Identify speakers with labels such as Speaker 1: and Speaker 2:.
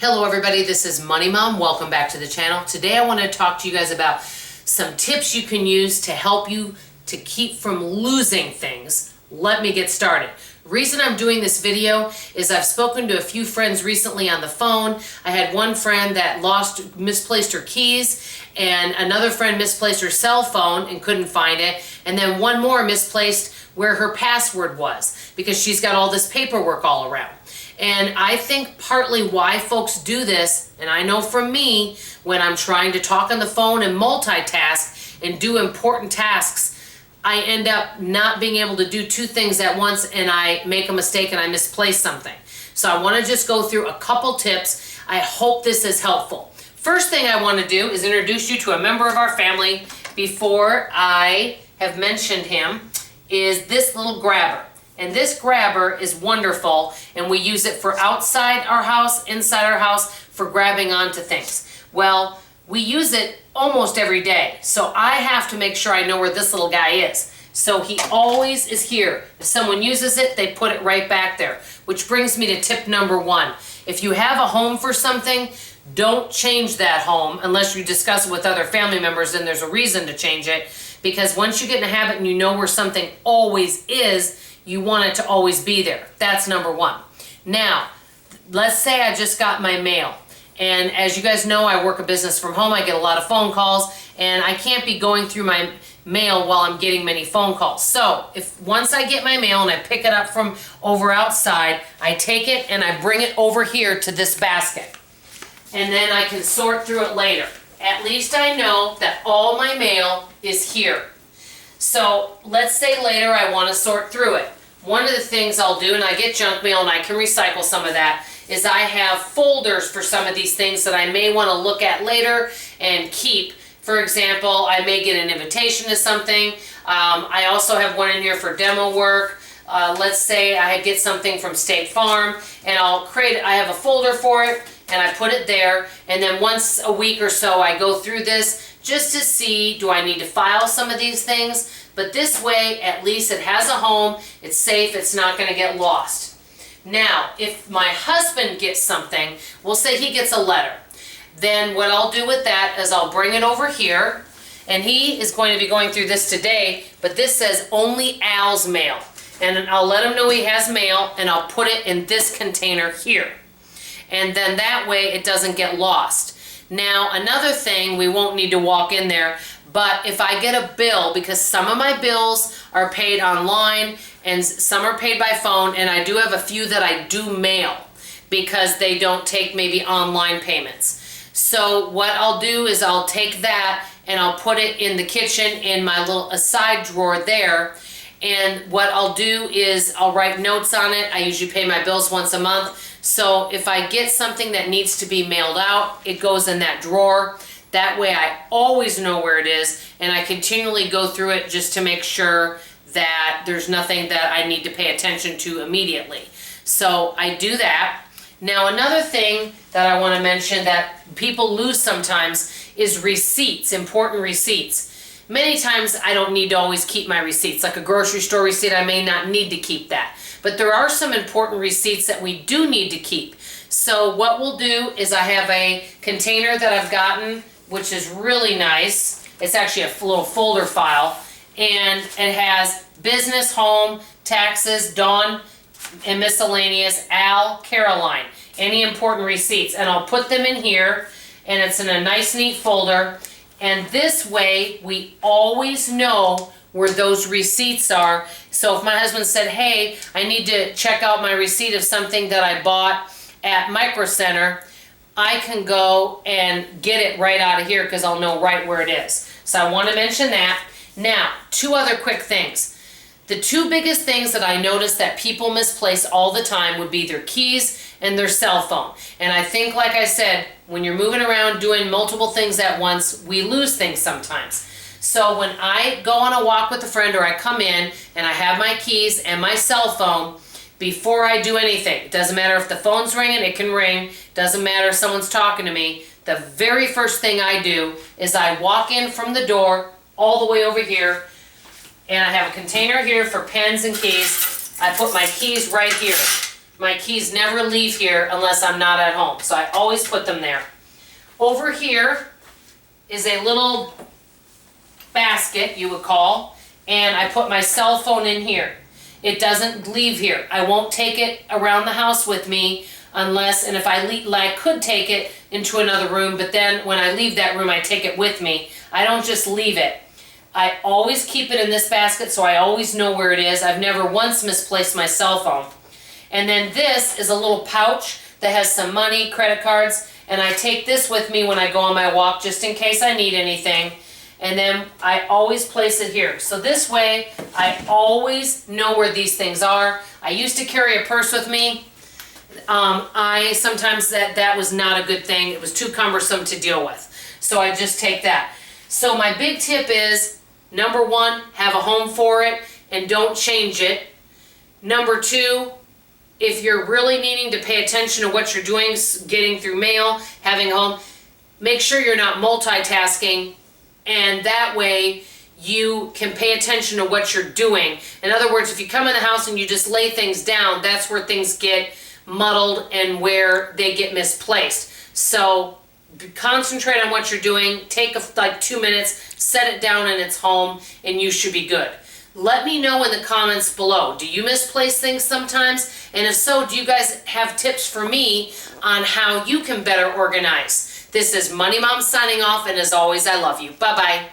Speaker 1: Hello everybody, this is Money Mom. Welcome back to the channel. Today I want to talk to you guys about some tips you can use to help you to keep from losing things. Let me get started. The reason I'm doing this video is I've spoken to a few friends recently on the phone. I had one friend that misplaced her keys, and another friend misplaced her cell phone and couldn't find it, and then one more misplaced where her password was because she's got all this paperwork all around. And I think partly why folks do this, and I know from me, when I'm trying to talk on the phone and multitask and do important tasks, I end up not being able to do two things at once and I make a mistake and I misplace something. So I want to just go through a couple tips. I hope this is helpful. First thing I want to do is introduce you to a member of our family before I have mentioned him, is this little grabber. And this grabber is wonderful, and we use it for outside our house, inside our house, for grabbing onto things. Well, we use it almost every day, so I have to make sure I know where this little guy is. So he always is here. If someone uses it, they put it right back there, which brings me to tip number one. If you have a home for something, don't change that home unless you discuss it with other family members and there's a reason to change it, because once you get in a habit and you know where something always is, you want it to always be there. That's number one. Now, let's say I just got my mail. And as you guys know, I work a business from home. I get a lot of phone calls, and I can't be going through my mail while I'm getting many phone calls. So if once I get my mail and I pick it up from over outside, I take it and I bring it over here to this basket. And then I can sort through it later. At least I know that all my mail is here. So let's say later I want to sort through it. One of the things I'll do, and I get junk mail and I can recycle some of that, is I have folders for some of these things that I may want to look at later and keep. For example, I may get an invitation to something. I also have one in here for demo work. Let's say I get something from State Farm, and I have a folder for it, and I put it there, and then once a week or so I go through this just to see, do I need to file some of these things? But this way, at least it has a home, it's safe, it's not going to get lost. Now, if my husband gets something, we'll say he gets a letter, then what I'll do with that is I'll bring it over here, and he is going to be going through this today, but this says only Al's mail. And I'll let him know he has mail, and I'll put it in this container here. And then that way it doesn't get lost. Now, another thing, we won't need to walk in there, but if I get a bill, because some of my bills are paid online and some are paid by phone, and I do have a few that I do mail because they don't take maybe online payments. So what I'll do is I'll take that and I'll put it in the kitchen in my little side drawer there. And what I'll do is I'll write notes on it. I usually pay my bills once a month. So if I get something that needs to be mailed out, it goes in that drawer. That way I always know where it is, and I continually go through it just to make sure that there's nothing that I need to pay attention to immediately. So I do that. Now, another thing that I want to mention that people lose sometimes is receipts, important receipts. Many times I don't need to always keep my receipts. Like a grocery store receipt, I may not need to keep that. But there are some important receipts that we do need to keep. So what we'll do is I have a container that I've gotten, which is really nice. It's actually a little folder file, and it has business, home, taxes, Dawn, and miscellaneous, Al, Caroline, any important receipts. And I'll put them in here, and it's in a nice neat folder. And this way we always know where those receipts are. So if my husband said, hey, I need to check out my receipt of something that I bought at Micro Center, I can go and get it right out of here because I'll know right where it is. So I want to mention that. Now, two other quick things. The two biggest things that I notice that people misplace all the time would be their keys and their cell phone. And I think, like I said, when you're moving around doing multiple things at once, we lose things sometimes. So when I go on a walk with a friend or I come in and I have my keys and my cell phone, before I do anything, it doesn't matter if the phone's ringing, it can ring, doesn't matter if someone's talking to me, the very first thing I do is I walk in from the door all the way over here, and I have a container here for pens and keys. I put my keys right here. My keys never leave here unless I'm not at home, so I always put them there. Over here is a little basket, you would call, and I put my cell phone in here. It doesn't leave here. I won't take it around the house with me unless, and if I could take it into another room, but then when I leave that room, I take it with me. I don't just leave it. I always keep it in this basket, so I always know where it is. I've never once misplaced my cell phone. And then this is a little pouch that has some money, credit cards, and I take this with me when I go on my walk just in case I need anything. And then I always place it here. So this way, I always know where these things are. I used to carry a purse with me. Sometimes that was not a good thing. It was too cumbersome to deal with. So I just take that. So my big tip is, number one, have a home for it and don't change it. Number two, if you're really needing to pay attention to what you're doing, getting through mail, having a home, make sure you're not multitasking, and that way you can pay attention to what you're doing. In other words, if you come in the house and you just lay things down, that's where things get muddled and where they get misplaced. So concentrate on what you're doing, take like 2 minutes, set it down in its home, and you should be good. Let me know in the comments below. Do you misplace things sometimes? And if so, do you guys have tips for me on how you can better organize? This is Money Mom signing off, and as always, I love you. Bye-bye.